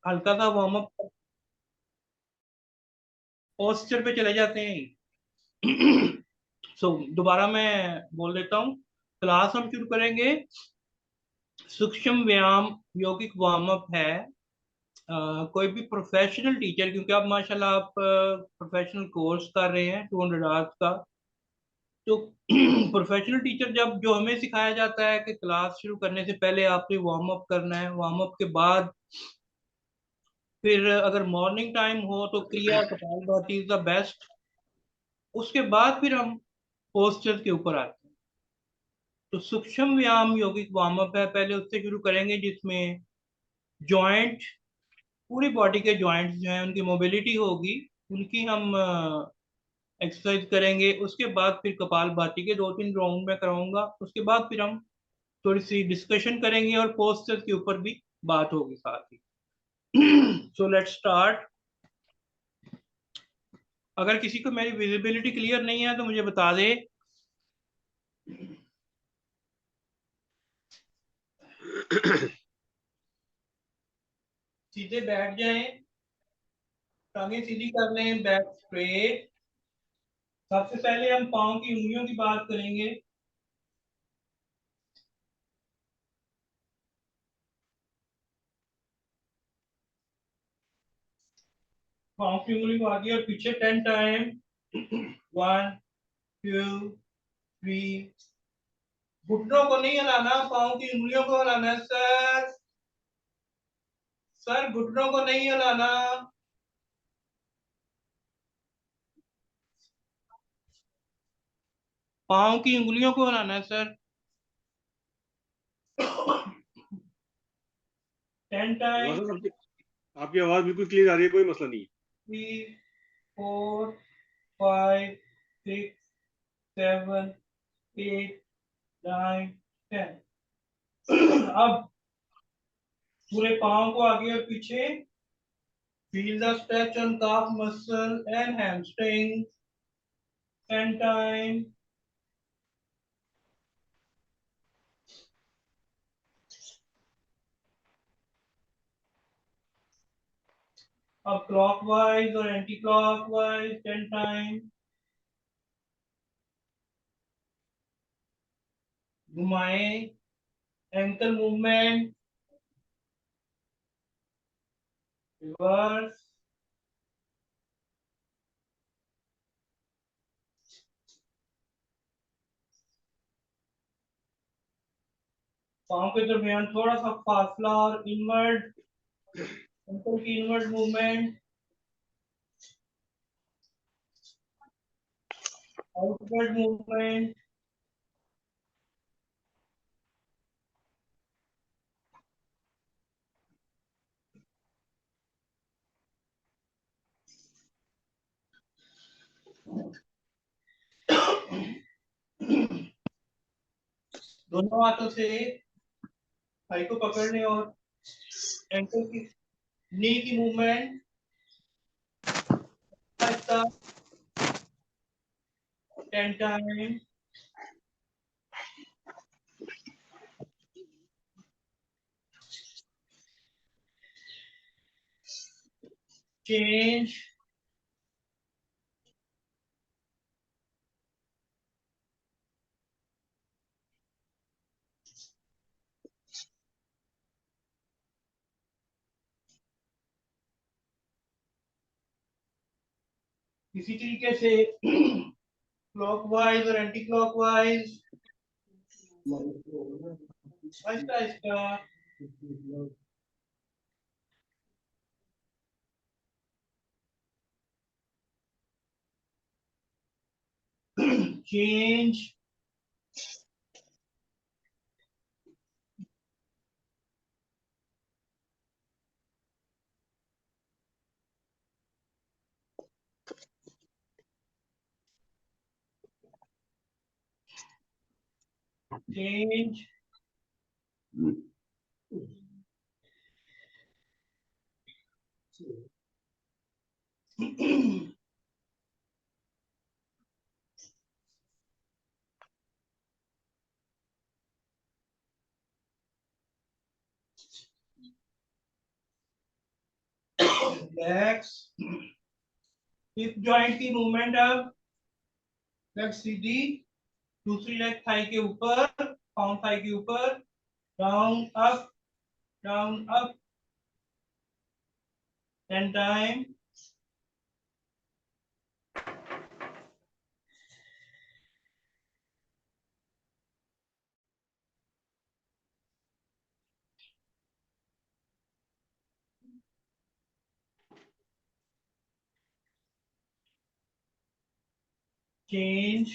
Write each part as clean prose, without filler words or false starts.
हल्का सा warm up posture पे चले जाते हैं। सो दोबारा मैं बोल देता हूँ। क्लास हम शुरू करेंगे। सूक्ष्म व्यायाम यौगिक वार्म अप है। कोई भी प्रोफेशनल टीचर, क्योंकि आप माशाल्लाह आप प्रोफेशनल कोर्स कर रहे हैं 200 आवर्स का, तो प्रोफेशनल टीचर जब जो हमें सिखाया जाता है कि क्लास शुरू करने से पहले आपने वार्म अप करना है, वार्म अप के बाद फिर अगर मॉर्निंग टाइम हो तो क्रिया कपालभाति इज द बेस्ट। उसके बाद फिर हम पोस्चर के ऊपर आते हैं। तो सूक्ष्म व्यायाम यौगिक वार्म अप है, पहले उससे शुरू करेंगे जिसमें जॉइंट, पूरी बॉडी के जॉइंट्स जो हैं उनकी मोबिलिटी होगी, उनकी हम एक्सरसाइज करेंगे। उसके बाद फिर कपालभाति के 2-3 राउंड में कराऊंगा। उसके बाद फिर हम थोड़ी सी डिस्कशन करेंगे और पोस्चर के ऊपर भी बात होगी साथ ही। So let's start. अगर किसी को मेरी विजिबिलिटी क्लियर नहीं है तो मुझे बता दे। सीधे बैठ जाएं, टांगे सीधी कर लें, बैक स्ट्रेट। सबसे पहले हम पाँव की उंगलियों की बात करेंगे। पाँव की उंगली को आगे और पीछे 10 टाइम। 1, 2, 3। घुटनों को नहीं हिलाना, पाँव की उंगलियों को हिलाना है सर। सर घुटनों को नहीं हिलाना। पाँव की उंगलियों को हिलाना है सर। 10 टाइम। सर आपकी आवाज बिल्कुल क्लियर आ रही है, कोई मसला नहीं है। 3, 4, 5, 6, 7, 8, 9, 10। अब पूरे पाँव को आगे और पीछे। Feel the stretch on calf muscle and hamstring. 10 times. अब clockwise और anti-clockwise 10 times. घुमाएं, ankle movement, reverse. पाँव के दरमियान थोड़ा सा फासला और इनवर्ड, ankle की इनवर्ड मूवमेंट, आउटवर्ड मूवमेंट। दोनों हाथों से थाई को पकड़ने और एंकल की, नी की मूवमेंट। 10 टाइम। चेंज। इसी तरीके से क्लॉकवाइज और anti clockwise. Aahista Aahista. Change. Change. Relax. Hip joint की मूवमेंट अब, लेग सीधी, दूसरी लेग थाई के ऊपर, पाउंड थाई के ऊपर, down up, down up, 10 time. Change.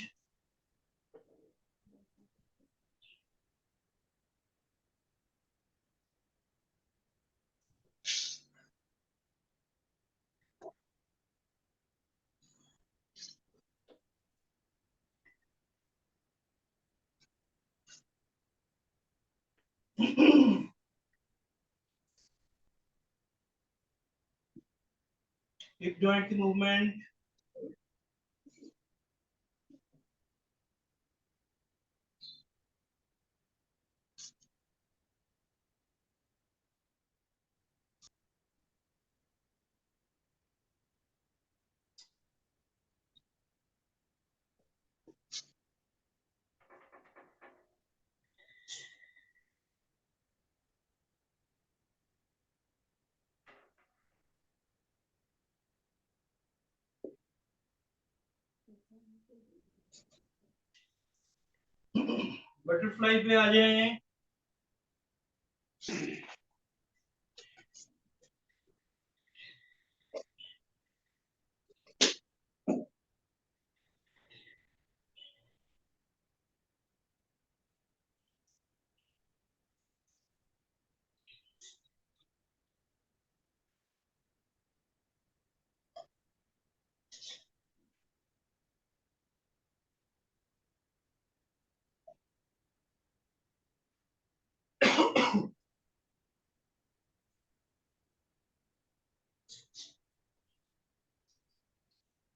Hip joint की मूवमेंट। बटरफ्लाई पे आ जाए।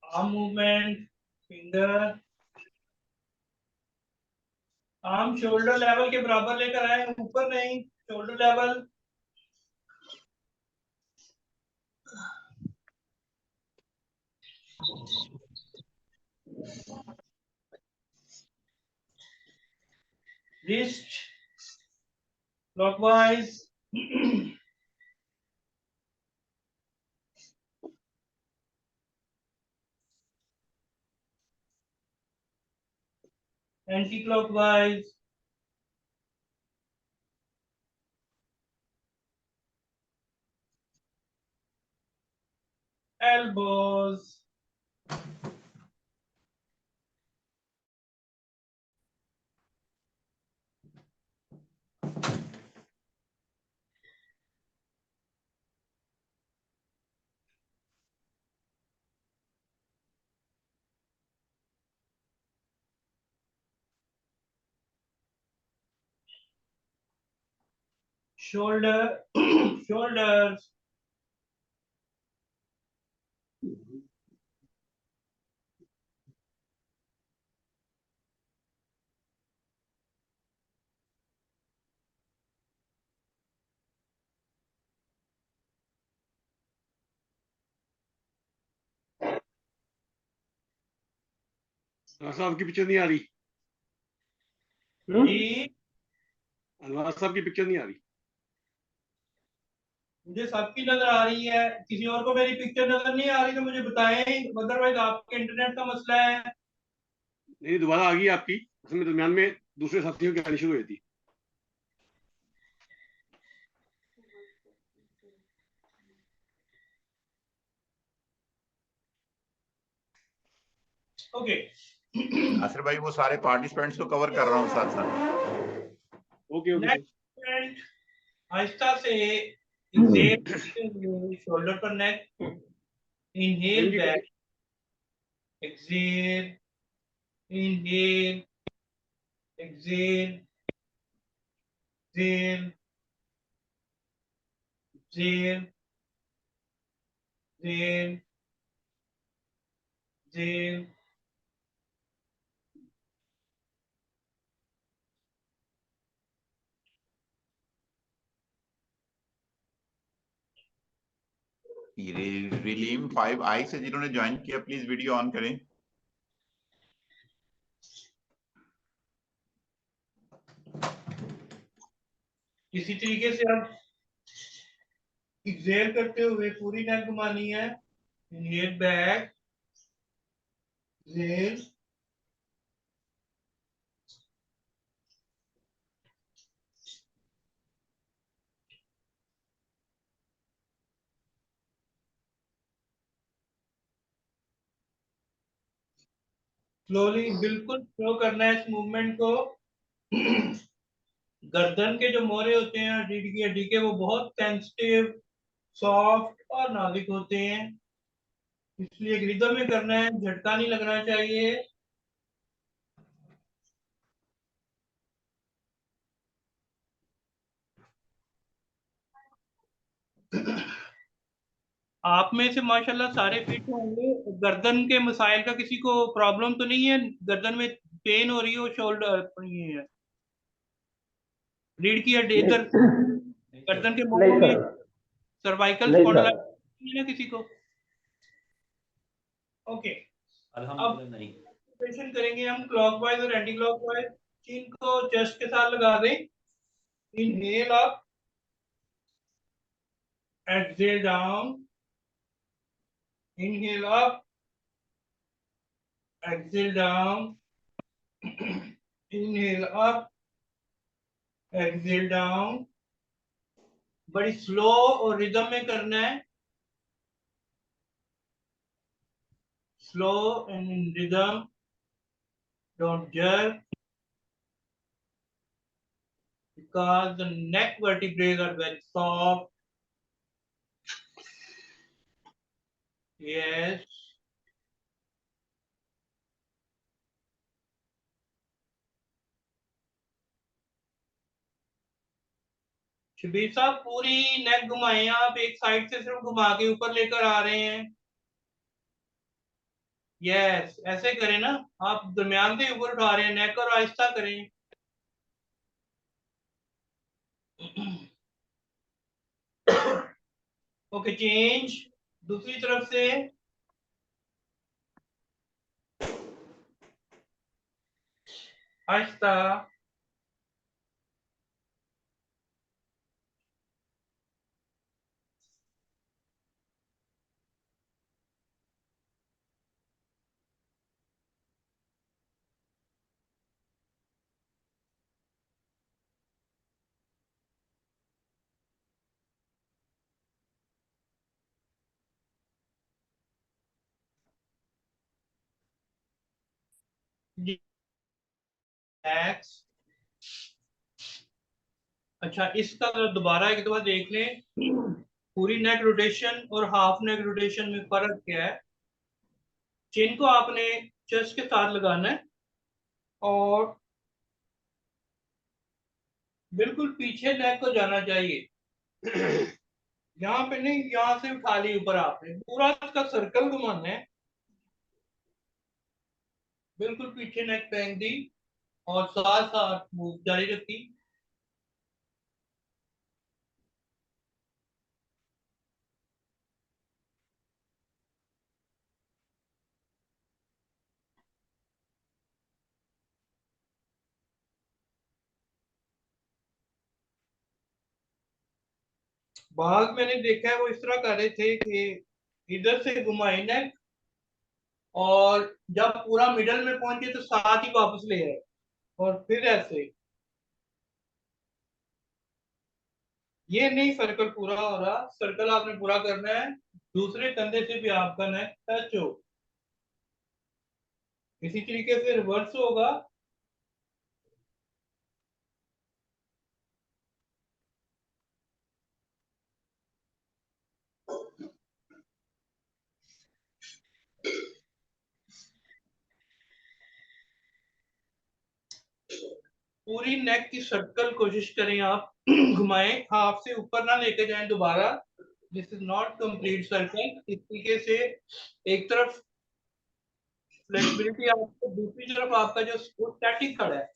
Arm movement, finger, arm shoulder level के बराबर लेकर आए, ऊपर नहीं, shoulder level. Wrist clockwise, anti clockwise, elbows, shoulder, shoulders, Anwar साहब की पिक्चर नहीं आ रही। जी अनवर साहब की पिक्चर नहीं आ रही। मुझे सबकी नजर आ रही है, किसी और को मेरी पिक्चर नजर नहीं आ रही तो मुझे बताएं, अदरवाइज आपके इंटरनेट का मसला है। नहीं, दोबारा आ गई आपकी, उसमें दरमियान में दूसरे साथियों की आनी शुरू हुई थी। ओके नासिर भाई वो सारे पार्टिसिपेंट्स को कवर कर रहा हूँ साथ साथ। Okay okay sir. नेक्स्ट आहिस्ता से एक्सेल, शोल्डर पर नेक, इनहेल इनकी back, exhale, inhale, exhale, exhale, exhale, exhale, exhale. रिलीम 5i से जिन्होंने ज्वाइन किया प्लीज वीडियो ऑन करें। इसी तरीके से अब एक्सेल करते हुए पूरी नेक घुमानी है। इनहेल बैक, एक्सेल, स्लोली बिल्कुल स्लो करना है इस मूवमेंट को। गर्दन के जो मोरे होते हैं रीढ़ की हड्डी के, वो बहुत सेंसिटिव, सॉफ्ट और नाजुक होते हैं, इसलिए रिदम में करना है, झटका नहीं लगना चाहिए। आप में से माशाल्लाह सारे फिट होंगे। गर्दन के मसाइल का किसी को प्रॉब्लम तो नहीं है? गर्दन में पेन हो रही हो, शोल्डर ये है, रीढ़ की हड्डी इधर, गर्दन के नहीं मोड़ों में सर, सर्वाइकल नहीं सर। स्पॉन्डिलाइटिस है किसी को? ओके, अब रोटेशन करेंगे हम क्लॉकवाइज और एंटी क्लॉकवाइज। चीन को चेस्ट के साथ लगा दें। Inhale up, exhale down, inhale up, exhale down, inhale up, exhale down. बड़ी स्लो और रिदम में करना है, slow and in rhythm, don't jerk because the neck vertebrae are very soft. Yes. Shabir sahab पूरी नेक घुमाएं आप, एक साइड से सिर्फ घुमा के ऊपर लेकर आ रहे हैं। यस, ऐसे करें ना, आप दरमियान से ऊपर उठा रहे हैं नेक, और आहिस्ता करें। ओके, चेंज दूसरी तरफ से। आहिस्ता, रिलैक्स। अच्छा, इसका दोबारा एक दफा देख लें, पूरी नेक रोटेशन और हाफ नेक रोटेशन में फर्क क्या है। चिन को आपने चेस्ट के साथ लगाना है और बिल्कुल पीछे नेक को जाना चाहिए। यहाँ पे नहीं, यहाँ से उठा ली ऊपर, आपने पूरा इसका सर्कल घुमाना है, बिल्कुल पीछे नेक फेंक दी और साथ साथ मूव जारी रखी। बाग मैंने देखा है वो इस तरह कर रहे थे कि इधर से घुमाई नेक, और जब पूरा मिडल में पहुंचे तो साथ ही वापस ले आए, और फिर ऐसे। ये नहीं सर्कल पूरा हो रहा, सर्कल आपने पूरा करना है, दूसरे कंधे से भी आपका नेक टच हो। इसी तरीके से रिवर्स होगा। पूरी नेक की सर्कल कोशिश करें आप, घुमाएं, हाफ से ऊपर ना लेके जाएं दोबारा। This is not complete circle. इस तरीके से एक तरफ फ्लेक्सिबिलिटी आपको, दूसरी तरफ आपका जो स्टैटिक खड़ा है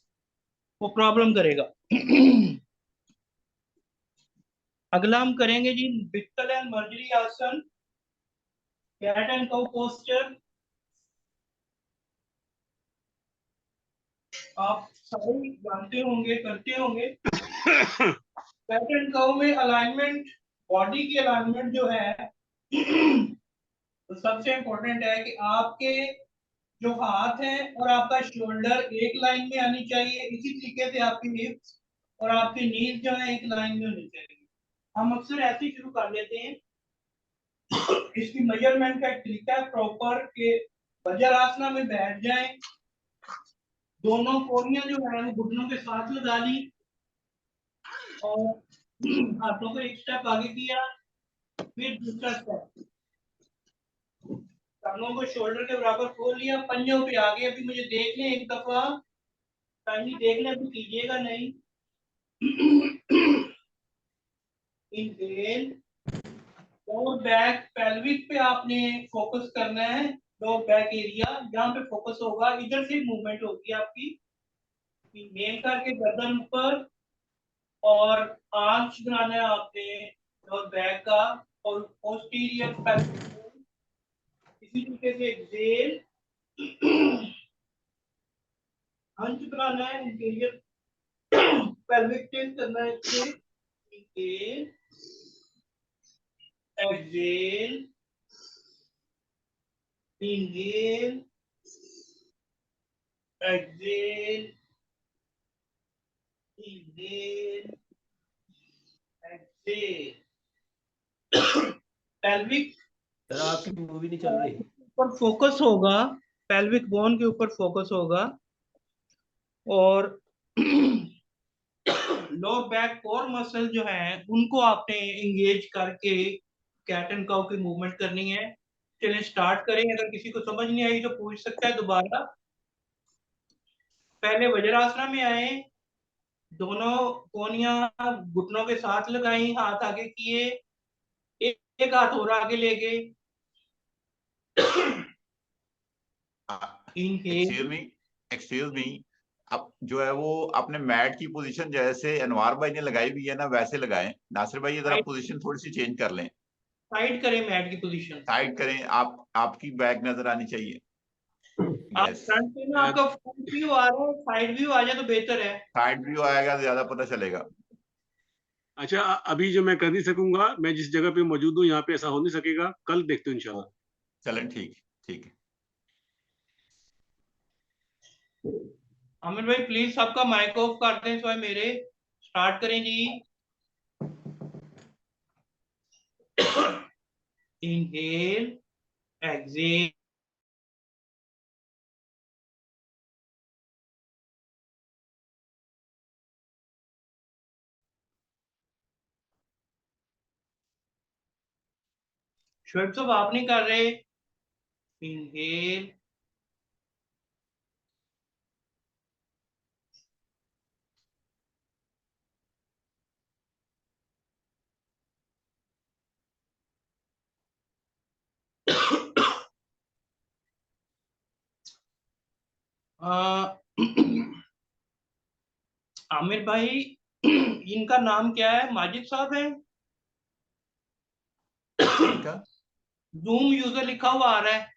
वो प्रॉब्लम करेगा। अगला हम करेंगे जी विक्टल एंड मर्जरी आसन। कैट एंड काउ पोस्चर आप सभी जानते होंगे, करते होंगे। कैट एंड काउ में अलाइनमेंट, बॉडी की अलाइनमेंट जो है तो सबसे इम्पोर्टेंट है कि आपके जो हाथ है और आपका शोल्डर एक लाइन में आनी चाहिए। इसी तरीके से आपकी हिप्स और आपकी नीज जो है एक लाइन में होनी चाहिए। हम अक्सर ऐसे ही शुरू कर लेते हैं। इसकी मेजरमेंट का एक तरीका है प्रॉपर के वज्रासना में बैठ जाएं, दोनों कोहनियां जो है वो घुटनों के साथ लगा ली और हाथों को एक स्टेप आगे किया, फिर दूसरा स्टेप, टांगों को शोल्डर के बराबर खोल लिया, पंजों पे आगे। अभी मुझे देख लें एक दफा, टाइमली देख लें, अभी कीजिएगा नहीं। इनहेल, लोअर बैक पेल्विक पे आपने फोकस करना है, लोअर बैक एरिया जहां पे फोकस होगा, इधर से मूवमेंट होगी आपकी। इनहेल करके गर्दन ऊपर और आर्च बनाना है आपने लोअर बैक का और पोस्टीरियर पेल्विक। इसी तरीके से एक्सेल, हंच बनाना है, इंटीरियर पेल्विक टिल्ट करना है इससे। Inhale, exhale, inhale, exhale, inhale, exhale. pelvic sir आपकी मूवी नहीं चल रही। ऊपर फोकस होगा, pelvic बोन के ऊपर फोकस होगा और लोअर बैक कोर मसल जो है उनको आपने एंगेज करके कैट एंड काउ की मूवमेंट करनी है। चलिए स्टार्ट करें। अगर किसी को समझ नहीं आई तो पूछ सकता है दोबारा। पहले वज्रासना में आए, दोनों कोहनियां घुटनों के साथ लगाई, हाथ आगे किए, एक हाथ और आगे ले गए। एक्सक्यूज मी, एक्सक्यूज मी, अब जो है वो अपने मैट की पोजीशन जैसे अनवार भाई ने लगाई हुई है ना वैसे लगाएं। नासिर भाई ये जरा पोजीशन थोड़ी सी चेंज कर लें, साइड करें मैट की पोजीशन, साइड करें, आप आपकी बैक नजर आनी चाहिए। आप यस, फ्रंट पे ना, आपका फ्रंट व्यू आ रहा है, साइड व्यू आ जाए तो बेहतर है। साइड व्यू आएगा तो ज्यादा पता चलेगा। अच्छा, अभी जो मैं कर नहीं सकूंगा, मैं जिस जगह पे मौजूद हूँ यहाँ पे ऐसा हो नहीं सकेगा, कल देखते हैं इंशाल्लाह। चलें, ठीक ठीक है। आमिर भाई प्लीज सबका माइक ऑफ कर दें, सो मेरे स्टार्ट करें जी। इनहेल, एक्सेल, शर्ट सब आप नहीं कर रहे। इनहेल, आमिर भाई इनका नाम क्या है? माजिद साहब है। ठीक है, जूम यूजर लिखा हुआ आ रहा है।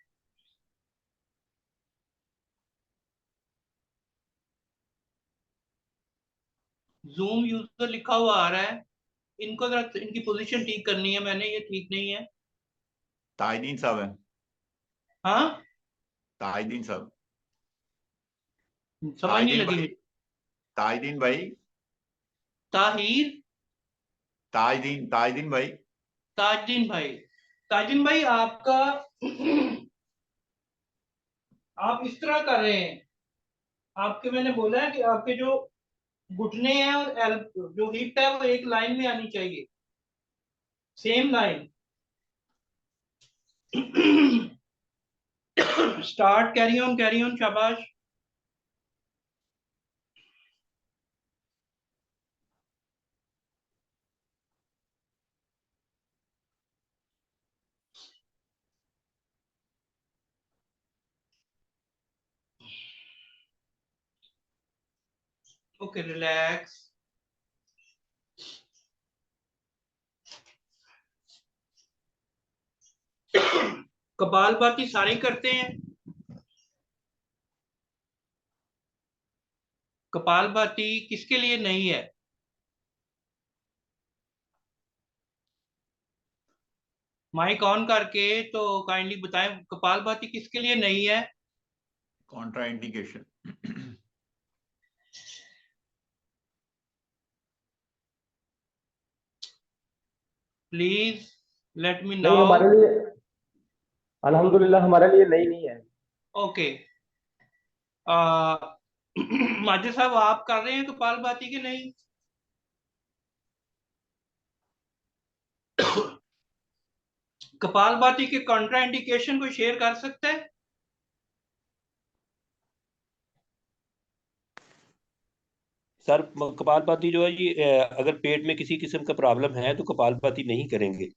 जूम यूजर लिखा हुआ आ रहा है। इनको जरा इनकी पोजीशन ठीक करनी है मैंने, ये ठीक नहीं है। ताजदीन साहब है, हाँ, ताजदीन साहब, समझ नहीं ताजदीन लगी भाई, मुझे। ताजदीन भाई, ताहिर, ताजदीन, ताजदीन भाई। ताजुद्दीन भाई। ताजुद्दीन भाई आपका आप इस तरह कर रहे हैं। आपके मैंने बोला है कि आपके जो घुटने हैं और जो हिप है वो एक लाइन में आनी चाहिए, same line. Start, carry on, शाबाश। Okay, relax. कपालभाति सारे करते हैं। कपालभाति किसके लिए नहीं है? माइक ऑन करके तो काइंडली बताएं, कपालभाति किसके लिए नहीं है? कॉन्ट्राइंडिकेशन। प्लीज लेट मी नहीं, नो। हमारे लिए अल्हम्दुलिल्लाह हमारे लिए नहीं है। ओके। माजिद साहब, आप कर रहे हैं कपालभाति के नहीं? कपालभाति के कॉन्ट्राइंडिकेशन को शेयर कर सकते हैं? सर कपालभाति जो है ये अगर पेट में किसी किस्म का प्रॉब्लम है तो कपालभाति नहीं करेंगे।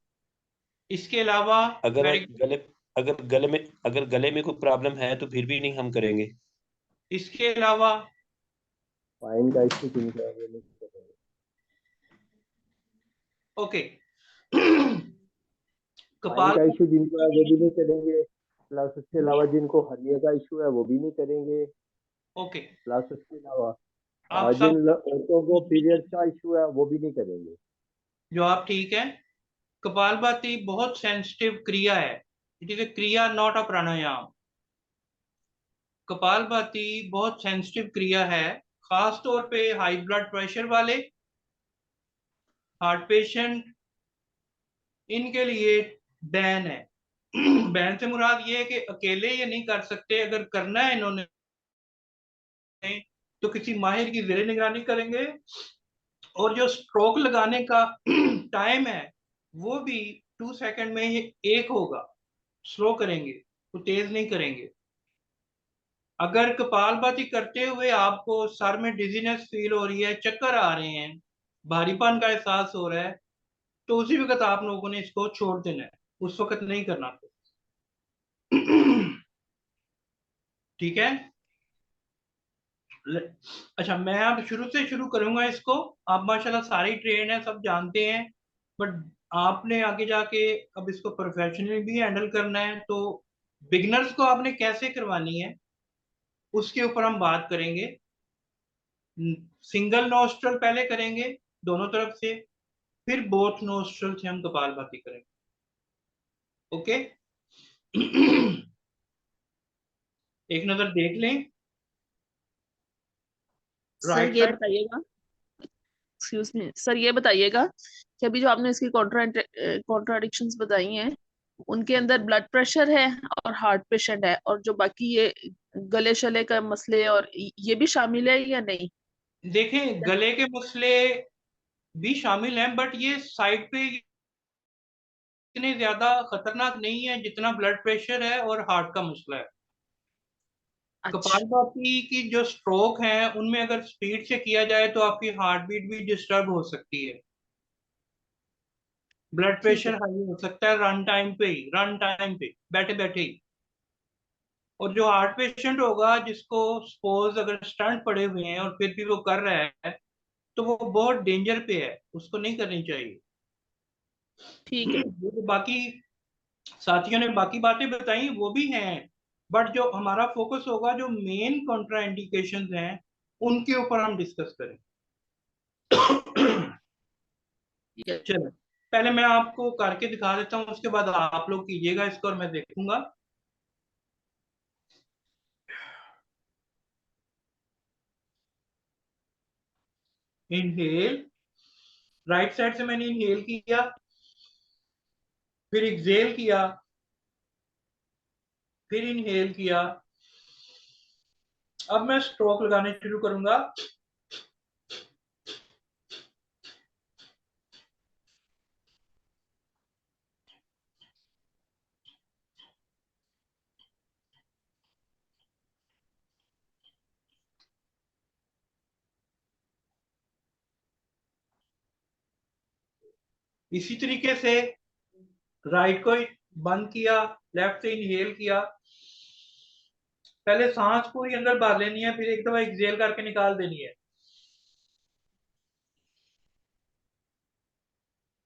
इसके अलावा अगर मेडिक गले अगर गले में कोई प्रॉब्लम है तो फिर भी नहीं हम करेंगे। इसके अलावा फाइन का इश्यू जिनका है वो नहीं करेंगे। ओके। फाइन कपाल का इश्यू जिनको है वो भी नहीं करेंगे। प्लस उसके अलावा जिनको हर्निया का इश्यू है वो भी नहीं करेंगे। ओके। प्लस उसके अलावा आप सब जिन औरतों को पीरियड्स का इश्यू है वो भी नहीं करेंगे। जवाब ठीक है। कपालभाति बहुत सेंसिटिव क्रिया है। इट इज ए क्रिया, नॉट अ प्राणायाम। कपालभाति बहुत सेंसिटिव क्रिया है, खास तौर पे हाई ब्लड प्रेशर वाले, हार्ट पेशेंट, इनके लिए बैन है। बैन से मुराद ये है कि अकेले ये नहीं कर सकते, अगर करना है इन्होंने तो किसी माहिर की जेर निगरानी करेंगे। और जो स्ट्रोक लगाने का टाइम है वो भी 2 सेकंड में एक होगा। स्लो करेंगे, तो तेज नहीं करेंगे। अगर कपालभाति करते हुए आपको सर में डिजीनेस फील हो रही है, चक्कर आ रहे हैं, भारीपन का एहसास हो रहा है, तो उसी वक्त आप लोगों ने इसको छोड़ देना है, उस वक्त नहीं करना। ठीक है। अच्छा, मैं अब शुरू से शुरू करूंगा इसको। आप माशाल्लाह सारे ट्रेन हैं, सब जानते हैं, बट आपने आगे जाके अब इसको प्रोफेशनली भी हैंडल करना है, तो बिगनर्स को आपने कैसे करवानी है उसके ऊपर हम बात करेंगे। सिंगल नोस्ट्रल पहले करेंगे दोनों तरफ से, फिर बोथ नोस्ट्रल से हम कपालभाति करेंगे। ओके। एक नजर देख लें। सर राइट ये साइड। बताइएगा, एक्सक्यूज मी सर, ये बताइएगा कि अभी जो आपने इसकी कॉन्ट्राडिक्शंस बताई हैं उनके अंदर ब्लड प्रेशर है और हार्ट पेशेंट है, और जो बाकी ये गले शले का मसले और ये भी शामिल है या नहीं? देखें, गले के मसले भी शामिल हैं, बट ये साइड पे इतने ज्यादा खतरनाक नहीं है जितना ब्लड प्रेशर है और हार्ट का मसला है। अच्छा कपालभाति की जो स्ट्रोक है उनमें अगर स्पीड से किया जाए तो आपकी हार्ट बीट भी डिस्टर्ब हो सकती है, ब्लड ठीक है। प्रेशर हाई हो सकता है रन टाइम पे ही, रन टाइम पे बैठे बैठे ही। और जो हार्ट पेशेंट होगा जिसको सपोज अगर स्टंट पड़े हुए हैं और फिर भी वो कर रहा है, तो वो बहुत डेंजर पे है, उसको नहीं करनी चाहिए। ठीक है। जो बाकी साथियों ने बाकी बातें बताई वो भी हैं, बट जो हमारा फोकस होगा जो मेन कॉन्ट्राइंडिकेशंस हैं उनके ऊपर हम डिस्कस करें। ठीक है। चलो, पहले मैं आपको करके दिखा देता हूँ, उसके बाद आप लोग कीजिएगा इसको और मैं देखूंगा। इनहेल, राइट साइड से मैंने इनहेल किया, फिर एक्सेल किया, फिर इनहेल किया। अब मैं स्ट्रोक लगाने शुरू करूंगा। इसी तरीके से राइट को बंद किया, लेफ्ट से इनहेल किया। पहले सांस पूरी अंदर भर लेनी है, फिर एक दफा एक्सेल करके निकाल देनी है।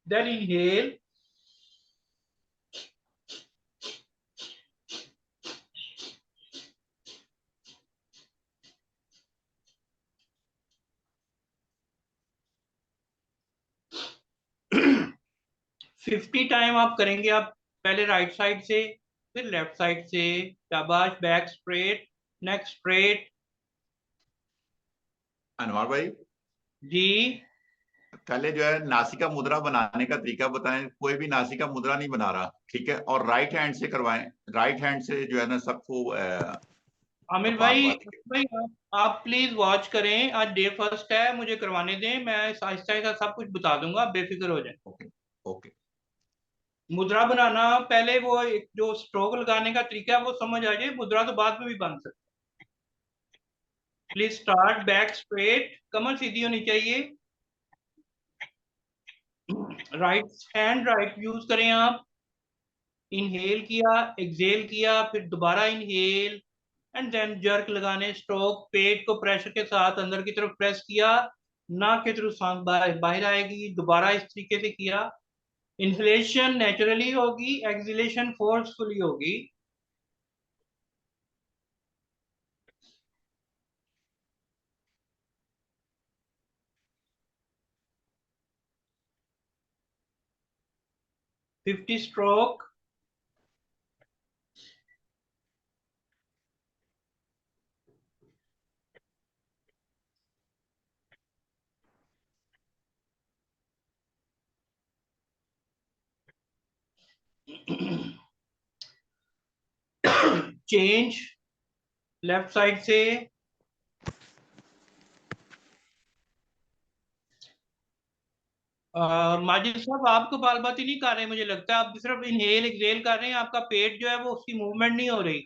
देन इनहेल, 50 टाइम आप करेंगे। आप पहले राइट साइड से, फिर लेफ्ट साइड से। शाबाश, बैक स्ट्रेट, नेक स्ट्रेट। अनवर भाई, जी। पहले जो है नासिका मुद्रा बनाने का तरीका बताएं। कोई भी नासिका मुद्रा नहीं बना रहा, ठीक है, और राइट हैंड से करवाएं। राइट हैंड से जो है ना सबको आमिर भाई, कपालभाति के। भाई आप प्लीज वॉच करें। आज डे फर्स्ट है, मुझे करवाने दें। मैं आहिस्ता आहिस्ता सब कुछ बता दूंगा, आप बेफिक्र हो जाए। Okay okay. मुद्रा बनाना पहले, वो एक जो स्ट्रोक लगाने का तरीका है वो समझ आ जाए, मुद्रा तो बाद में भी बन सकती है। प्लीज स्टार्ट बैक स्ट्रेट, कमर सीधी होनी चाहिए। राइट हैंड राइट यूज करें आप। इनहेल किया, एक्सहेल किया, फिर दोबारा इनहेल एंड देन जर्क लगाने। स्ट्रोक, पेट को प्रेशर के साथ अंदर की तरफ प्रेस किया, नाक के थ्रू सांस बाहर बाहर आएगी। दोबारा इस तरीके से किया। इन्हेलेशन नेचुरली होगी, एक्सहेलेशन फोर्सफुली होगी। Fifty stroke. Change left side से। माजिद साहब, आप कपालभाति नहीं कर रहे, मुझे लगता है आप सिर्फ इनहेल एक्सहेल कर रहे हैं। आपका पेट जो है वो उसकी मूवमेंट नहीं हो रही।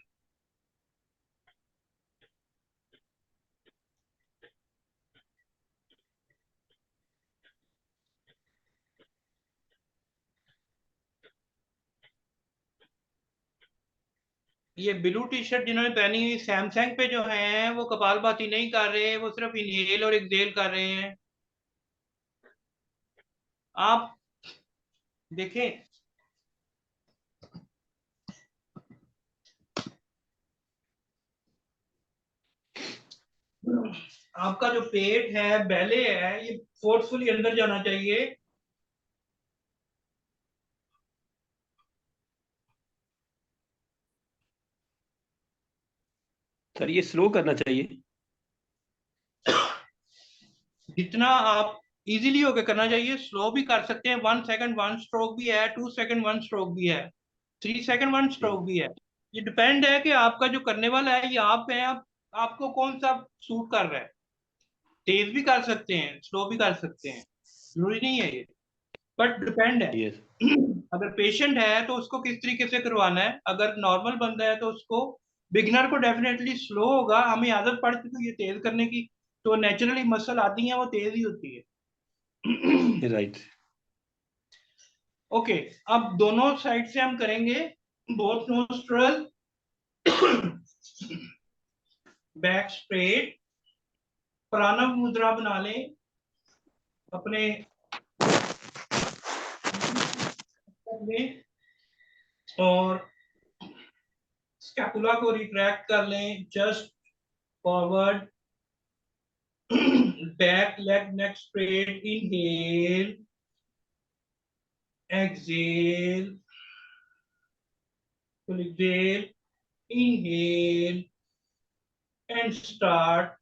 ये ब्लू टी शर्ट जिन्होंने पहनी हुई सैमसंग पे जो हैं, वो कपालभाति नहीं कर रहे, वो सिर्फ इनहेल और एक्सहेल कर रहे हैं। आप देखें, आपका जो पेट है, बेले है, ये फोर्सफुली अंदर जाना चाहिए। सर ये स्लो करना चाहिए। जितना आप इजीली होके करना चाहिए। स्लो भी कर सकते हैं, 1 सेकंड 1 स्ट्रोक भी है, 2 सेकंड 1 स्ट्रोक भी है, 3 सेकंड 1 स्ट्रोक भी है। ये डिपेंड है कि आपका जो करने वाला है, ये आप है, आपको कौन सा सूट कर रहा है। तेज भी कर सकते हैं, स्लो भी कर सकते हैं, जरूरी नहीं है ये, बट डिपेंड है। यस। अगर पेशेंट है तो उसको किस तरीके से करवाना है। अगर नॉर्मल बंदा है तो उसको, बिगनर को डेफिनेटली स्लो होगा। हमें आदत पड़ चुकी है तेज करने की, तो नेचुरली मसल आती है वो तेज ही होती है। राइट। ओके, अब दोनों साइड से हम करेंगे। Both nostril, back straight. Pranav mudra बना लें अपने में, और स्कैपुला को रिट्रैक्ट कर लें, just forward, back leg neck straight. Inhale, exhale, exhale, inhale and start.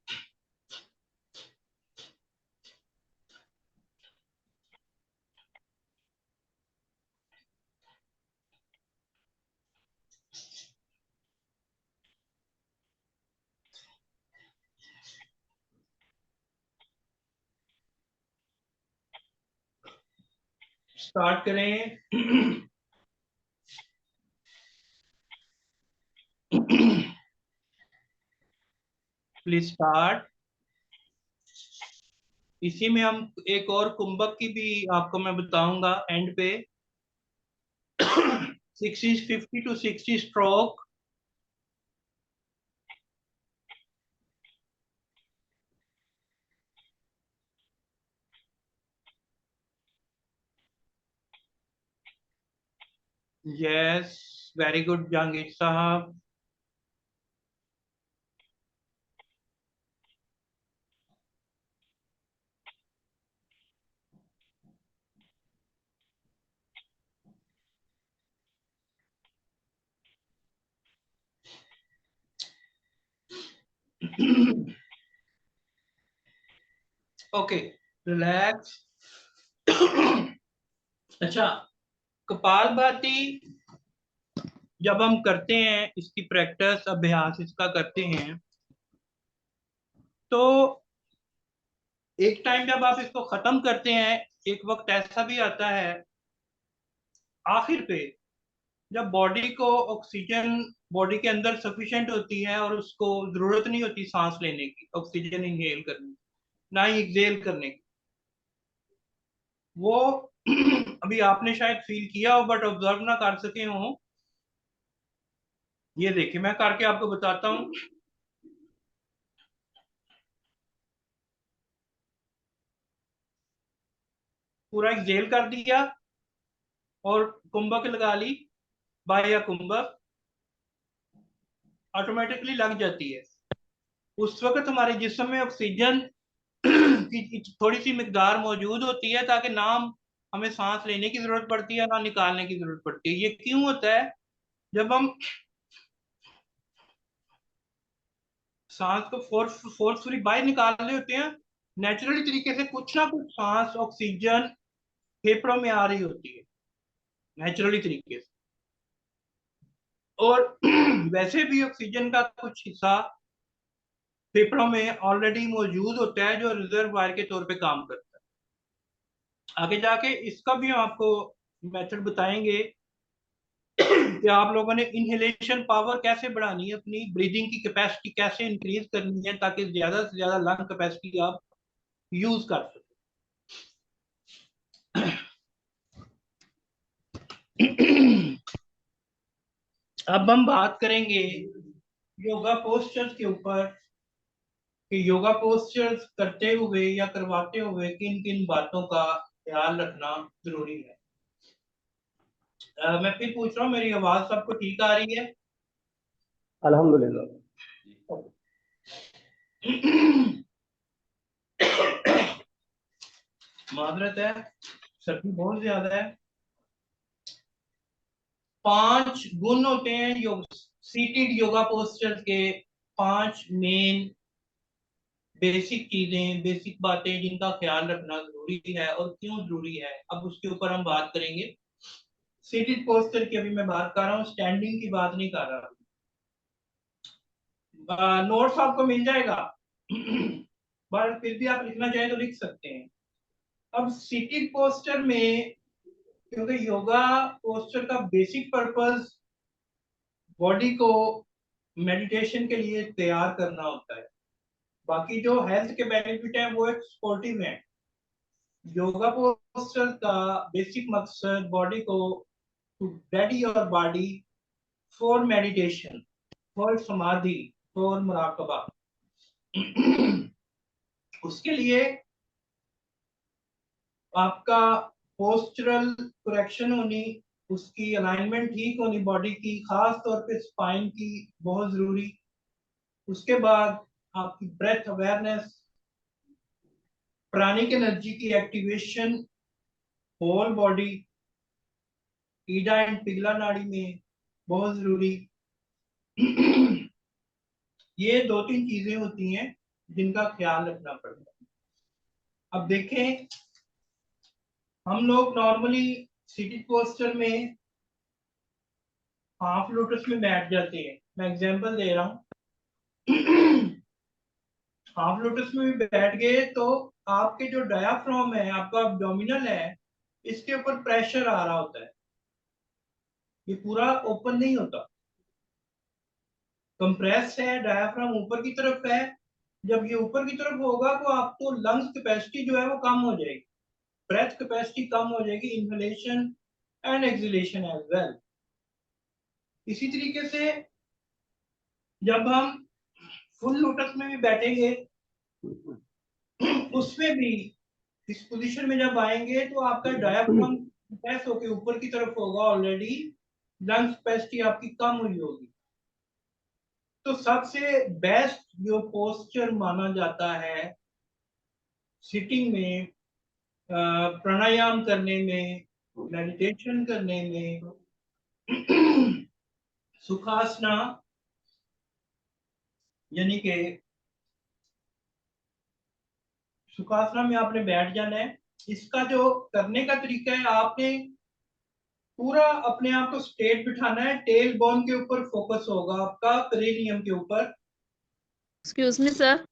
Start करें। Please start. इसी में हम एक और कुंभक की भी आपको मैं बताऊंगा एंड पे। 50 to 60 stroke. Yes, very good Jahangir साहब। Okay, relax. अच्छा, कपालभाति जब हम करते हैं, इसकी प्रैक्टिस अभ्यास इसका करते हैं, तो एक टाइम जब आप इसको खत्म करते हैं, एक वक्त ऐसा भी आता है आखिर पे, जब बॉडी को ऑक्सीजन बॉडी के अंदर सफिशिएंट होती है और उसको जरूरत नहीं होती सांस लेने की, ऑक्सीजन इनहेल करने की, ना ही एक्सेल करने की। वो अभी आपने शायद फील किया हो बट ऑब्जर्व ना कर सके हो। ये देखिए, मैं करके आपको बताता हूँ। पूरा एक्सेल कर दिया और कुंभक लगा ली, बाह्य कुंभक ऑटोमेटिकली लग जाती है। उस वक्त हमारे जिस्म में ऑक्सीजन की थोड़ी सी मिकदार मौजूद होती है, ताकि ना हमें सांस लेने की जरूरत पड़ती है ना निकालने की जरूरत पड़ती है। ये क्यों होता है? जब हम सांस को फोर्सफुली बाहर निकाल रहे होते हैं, नेचुरली तरीके से कुछ ना कुछ सांस ऑक्सीजन फेफड़ों में आ रही होती है, नेचुरली तरीके से। और वैसे भी ऑक्सीजन का कुछ हिस्सा फेफड़ों में ऑलरेडी मौजूद होता है, जो रिजर्वायर के तौर पे काम करता है। आगे जाके इसका भी हम आपको मेथड बताएंगे कि आप लोगों ने इनहेलेशन पावर कैसे बढ़ानी है, अपनी ब्रीदिंग की कैपेसिटी कैसे इंक्रीज करनी है, ताकि ज्यादा से ज्यादा लंग कैपेसिटी आप यूज कर सकें। अब हम बात करेंगे योगा पोस्चर्स के ऊपर, कि योगा पोस्चर्स करते हुए या करवाते हुए किन किन बातों का ख्याल रखना जरूरी है। मैं फिर पूछ रहा हूँ, मेरी आवाज सबको ठीक आ रही है? अल्हम्दुलिल्लाह। माजरत है, सर्दी बहुत ज्यादा है। 5 गुण होते हैं योग सीटेड योगा पोस्चर के, 5 मेन बेसिक चीजें, बेसिक बातें जिनका ख्याल रखना जरूरी है और क्यों जरूरी है। अब उसके ऊपर हम बात करेंगे। सीटेड पोस्चर की अभी मैं बात कर रहा हूँ, स्टैंडिंग की बात नहीं कर रहा। नोट्स आपको मिल जाएगा पर फिर भी आप लिखना चाहें तो लिख सकते हैं। अब सीटेड पोस्चर में, क्योंकि योगा पोस्चर का बेसिक पर्पस बॉडी को मेडिटेशन के लिए तैयार करना होता है। बाकी जो हेल्थ के बेनिफिट है वो एक स्पोर्टिव है। योगा पोस्चर का बेसिक मकसद बॉडी को to ready your body for meditation, for samadhi, for muraqaba. उसके लिए आपका पोस्चरल करेक्शन होनी, उसकी अलाइनमेंट ठीक होनी बॉडी की, खास तौर पे स्पाइन की, बहुत जरूरी। उसके बाद आपकी ब्रेथ अवेयरनेस, प्राणिक एनर्जी की एक्टिवेशन होल बॉडी, ईडा एंड पिघला नाड़ी में, बहुत जरूरी। ये 2-3 चीजें होती हैं जिनका ख्याल रखना पड़ता है। अब देखें, हम लोग नॉर्मली सीटेड पोस्चर में हाफ लोटस में बैठ जाते हैं। मैं एग्जांपल दे रहा हूँ। हाफ लोटस में भी बैठ गए तो आपके जो डायाफ्राम है, आपका एब्डोमिनल है, इसके ऊपर प्रेशर आ रहा होता है। ये पूरा ओपन नहीं होता, कंप्रेस है, डायाफ्राम ऊपर की तरफ है। जब ये ऊपर की तरफ होगा तो आपको लंग्स कैपेसिटी जो है वो कम हो जाएगी, ब्रेथ कैपेसिटी कम हो जाएगी, inhalation and exhalation as well. इसी तरीके से जब हम फुल लोटस में भी बैठेंगे, उसमें भी इस पोजीशन में जब आएंगे तो आपका डायाफ्राम कंप्रेस होकर ऊपर की तरफ होगा, ऑलरेडी लंग्स कैपेसिटी आपकी कम हुई होगी। तो सबसे बेस्ट जो पोस्चर माना जाता है सिटिंग में, प्राणायाम करने में, मेडिटेशन करने में, सुखासना यानी कि सुखासना में आपने बैठ जाना है। इसका जो करने का तरीका है, आपने पूरा अपने आप को स्ट्रेट बिठाना है, टेल बोन के ऊपर फोकस होगा आपका, पेरिनियम के ऊपर। एक्सक्यूज मी सर,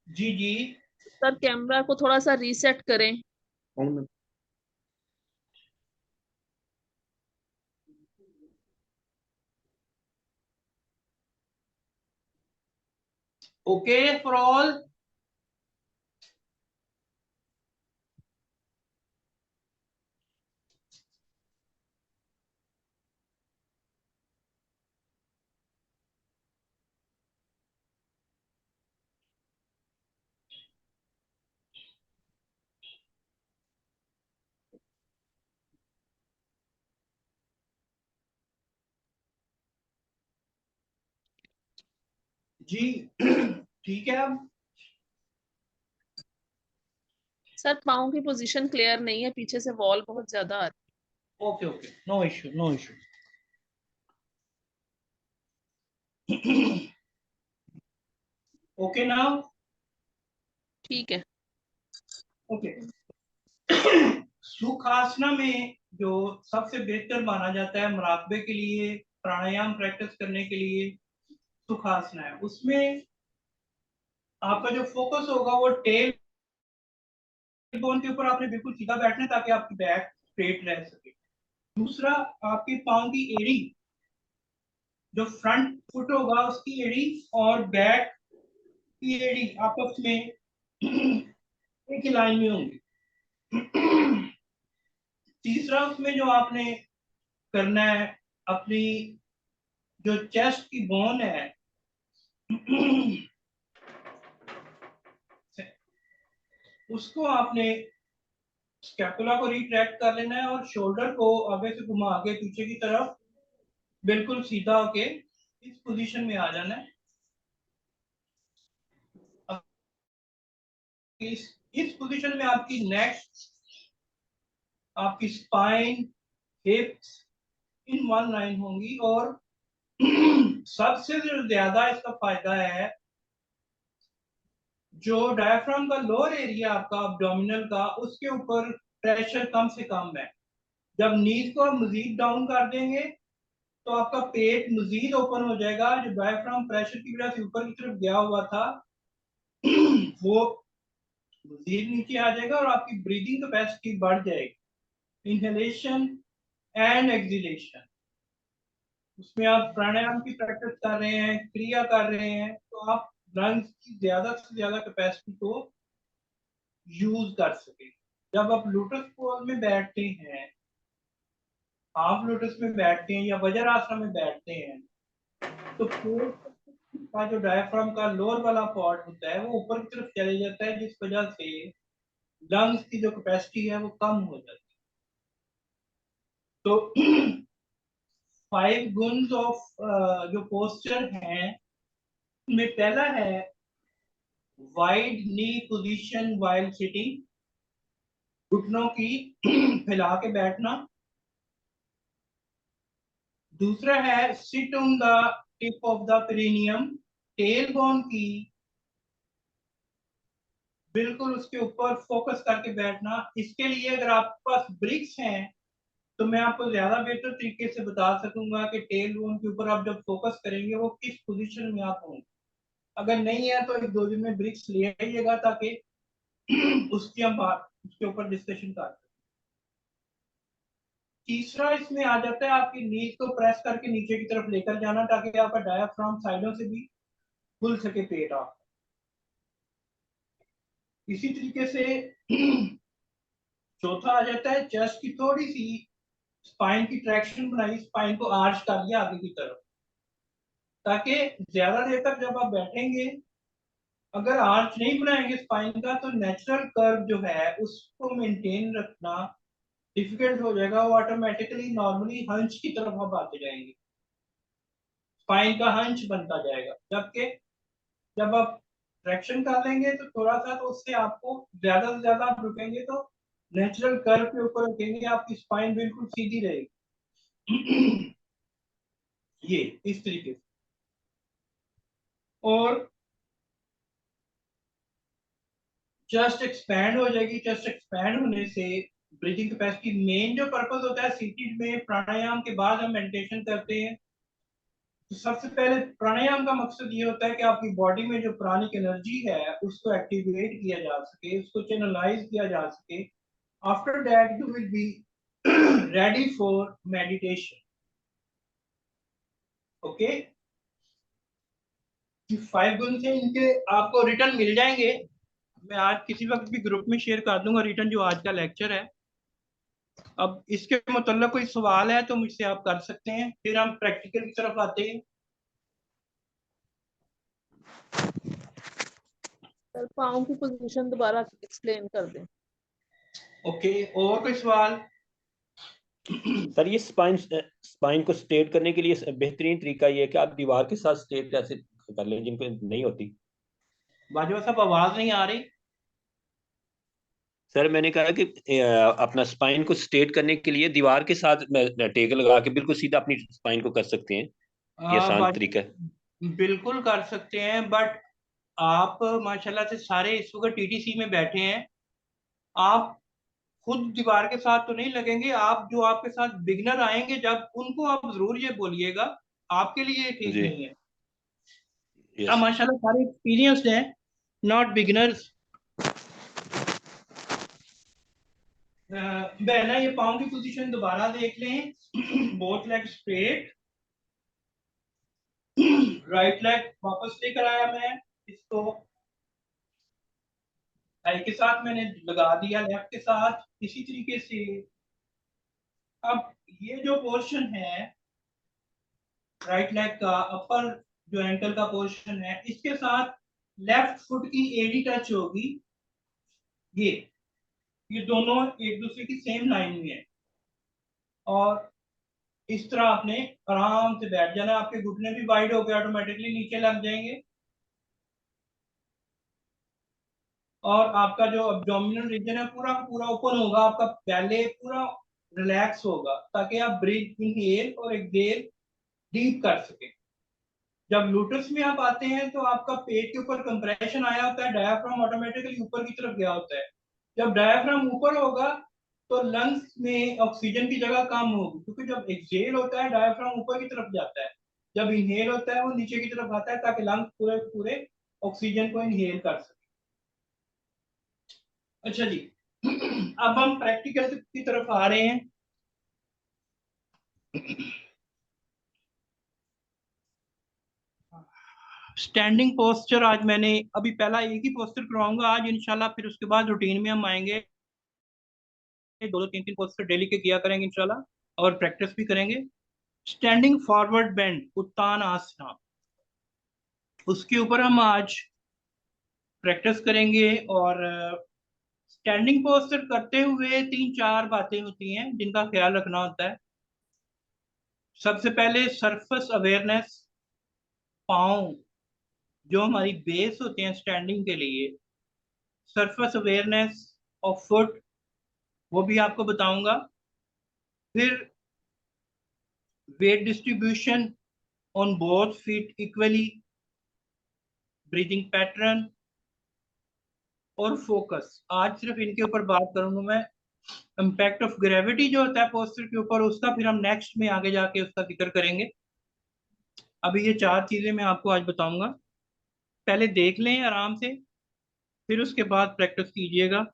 जी जी। सर कैमरा को थोड़ा सा रीसेट करें। Okay for all. जी ठीक है। अब सर पाँव की पोजीशन क्लियर नहीं है, पीछे से वॉल बहुत ज्यादा आ रही okay okay, no issue no issue. Okay now. ठीक है। ओके। सुखासना में जो सबसे बेहतर माना जाता है मुराकबे के लिए, प्राणायाम प्रैक्टिस करने के लिए, सुखासना है। उसमें आपका जो फोकस होगा वो टेल बोन के ऊपर आपने बिल्कुल सीधा बैठना है ताकि आपकी बैक स्ट्रेट रह सके। दूसरा, आपके पाँव की एड़ी, जो फ्रंट फुट होगा उसकी एड़ी और बैक की एड़ी आपस में एक ही लाइन में होंगी। तीसरा, उसमें जो आपने करना है, अपनी जो चेस्ट की बोन है उसको आपने स्कैपुला को रिट्रैक्ट कर लेना है और शोल्डर को आगे से घुमा के पीछे की तरफ बिल्कुल सीधा होके इस पोजीशन में आ जाना है। इस पोजीशन में आपकी नेक, आपकी स्पाइन, हिप्स इन वन लाइन होंगी। और सबसे जो ज्यादा इसका फायदा है, जो डायफ्राम का लोअर एरिया आपका अब्डोमिनल का, उसके ऊपर प्रेशर कम से कम है। जब नीज को आप मजीद डाउन कर देंगे तो आपका पेट मजीद ओपन हो जाएगा। जो डायफ्राम प्रेशर की वजह से ऊपर की तरफ गया हुआ था वो मजीद नीचे आ जाएगा और आपकी ब्रीदिंग कैपेसिटी बढ़ जाएगी। इनहेलेशन एंड एक्सहेलेशन, उसमें आप प्राणायाम की प्रैक्टिस कर रहे हैं, क्रिया कर रहे हैं, तो आप लंग्स की ज्यादा से ज्यादा कैपेसिटी को यूज कर सके। जब आप लोटस पोज में बैठते हैं, हाफ लोटस में बैठते हैं या वज्रासन में बैठते हैं, तो पेट का जो डायफ्राम का लोअर वाला पार्ट होता है वो ऊपर की तरफ चले जाता है, जिस वजह से लंग्स की जो कैपेसिटी है वो कम हो जाती है। तो 5 गुन्स ऑफ जो पोस्चर हैं, में पहला है वाइड नी पोजीशन वाइल सिटिंग, घुटनों की फैला के बैठना। दूसरा है sit on the tip of the perineum, tail bone की बिल्कुल उसके ऊपर फोकस करके बैठना। इसके लिए अगर आपके पास ब्रिक्स हैं तो मैं आपको ज्यादा बेहतर तरीके से बता सकूंगा कि टेल बोन के ऊपर आप जब फोकस करेंगे वो किस पोजीशन में आप होंगे। अगर नहीं है तो एक दो दिन में ब्रिक्स ले आइएगा ताकि उसकी हम बात उसके ऊपर डिस्कशन कर सकें। तीसरा इसमें आ जाता है आपकी नीज को प्रेस करके नीचे की तरफ लेकर जाना ताकि आपका डायाफ्राम साइडों से भी खुल सके पेट आप। इसी तरीके से चौथा आ जाता है चेस्ट की थोड़ी सी स्पाइन की ट्रैक्शन बनाई, स्पाइन को आर्च कर लिया आगे की तरफ, ताकि ज्यादा देर तक जब आप बैठेंगे अगर आर्च नहीं बनाएंगे स्पाइन का तो नेचुरल कर्व जो है उसको मेंटेन रखना डिफिकल्ट हो जाएगा। वो ऑटोमेटिकली नॉर्मली हंच की तरफ आप आते जाएंगे, स्पाइन का हंच बनता जाएगा। जबकि जब आप ट्रैक्शन कर लेंगे तो थोड़ा सा, तो उससे आपको ज्यादा से ज्यादा आप रुकेंगे तो नेचुरल कर्व के ऊपर रुकेंगे, आपकी स्पाइन बिल्कुल सीधी रहेगी। ये इस तरीके से। और चेस्ट एक्सपैंड हो जाएगी। चेस्ट एक्सपैंड होने से ब्रीथिंग कैपेसिटी, मेन जो पर्पस होता है सीटी में प्राणायाम के बाद हम मेडिटेशन करते हैं, तो सबसे पहले प्राणायाम का मकसद ये होता है कि आपकी बॉडी में जो प्राणिक एनर्जी है उसको एक्टिवेट किया जा सके, उसको चैनलाइज किया जा सके। After that you will be ready for meditation. Okay, 5 गुण से इनके आपको रिटर्न मिल जाएंगे। मैं आज किसी वक्त भी ग्रुप में शेयर कर दूंगा रिटर्न, जो आज का लेक्चर है। अब इसके मतलब कोई सवाल है तो मुझसे आप कर सकते हैं, फिर हम प्रैक्टिकल की तरफ आते हैं। सर पाँव की पोजीशन दोबारा एक्सप्लेन कर दें। ओके, और कोई सवाल? सर ये स्पाइन को स्ट्रेट करने के लिए बेहतरीन तरीका ये है कि आप दीवार के साथ स्ट्रेट ऐसे कर लें जिनको नहीं होती। बाजवा साहब आवाज नहीं आ रही। सर मैंने कहा कि अपना स्पाइन को स्ट्रेट करने के लिए दीवार के साथ टेक लगा के बिल्कुल सीधा अपनी स्पाइन को कर सकते हैं। ये आसान तरीका है। बिल्कुल कर सकते हैं, बट आप माशाल्लाह से सारे इस वक्त टीटीसी में बैठे हैं, आप खुद दीवार के साथ तो नहीं लगेंगे। आप जो आपके साथ बिगनर आएंगे जब, उनको आप जरूर ये बोलिएगा, आपके लिए ये ठीक जी नहीं है। आप यस। माशाल्लाह सारे एक्सपीरियंस्ड हैं, नॉट बिगनर्स। पहला ये पाँव की पोजीशन दोबारा देख लें। Both leg straight, right leg वापस लेकर आया मैं इसको, थाई के साथ मैंने लगा दिया, लेफ्ट के साथ इसी तरीके से। अब ये जो पोर्शन है राइट लेग का, अपर जो एंकल का पोर्शन है, इसके साथ लेफ्ट फुट की एडी टच होगी। ये दोनों एक दूसरे की सेम लाइन में है, और इस तरह आपने आराम से बैठ जाना। आपके घुटने भी वाइड हो गए, ऑटोमेटिकली नीचे लग जाएंगे, और आपका जो एब्डोमिनल रीजन है पूरा पूरा ओपन होगा, आपका पहले पूरा रिलैक्स होगा, ताकि आप ब्रीथ इनहेल और एक्सहेल डीप कर सके। जब लूटस में आप आते हैं तो आपका पेट के ऊपर कंप्रेशन आया होता है, डायाफ्राम ऑटोमेटिकली ऊपर की तरफ गया होता है। जब डायाफ्राम ऊपर होगा तो लंग्स में ऑक्सीजन की जगह कम होगी, क्योंकि जब एक्सहेल होता है डायाफ्राम ऊपर की तरफ जाता है, जब इनहेल होता है वो नीचे की तरफ आता है, ताकि लंग्स पूरे पूरे ऑक्सीजन को इनहेल कर सके। अच्छा जी, अब हम प्रैक्टिकल की तरफ आ रहे हैं। स्टैंडिंग पोस्चर आज मैंने अभी पहला एक ही पोस्चर करवाऊंगा आज इंशाल्लाह, फिर उसके बाद रूटीन में हम आएंगे, 2-3 पोस्टर डेली के किया करेंगे इंशाल्लाह, और प्रैक्टिस भी करेंगे। स्टैंडिंग फॉरवर्ड बेंड उत्तान आसना, उसके ऊपर हम आज प्रैक्टिस करेंगे। और स्टैंडिंग पोस्टर करते हुए 3-4 बातें होती हैं जिनका ख्याल रखना होता है। सबसे पहले सरफेस अवेयरनेस, पाँव जो हमारी बेस होते हैं स्टैंडिंग के लिए, सरफेस अवेयरनेस ऑफ फुट, वो भी आपको बताऊंगा। फिर wait distribution on both feet equally, breathing pattern और फोकस। आज सिर्फ इनके ऊपर बात करूंगा मैं। इम्पैक्ट ऑफ ग्रेविटी जो होता है पोस्टर के ऊपर, उसका फिर हम नेक्स्ट में आगे जाके उसका जिक्र करेंगे। अभी ये 4 चीजें मैं आपको आज बताऊंगा, पहले देख लें आराम से, फिर उसके बाद प्रैक्टिस कीजिएगा।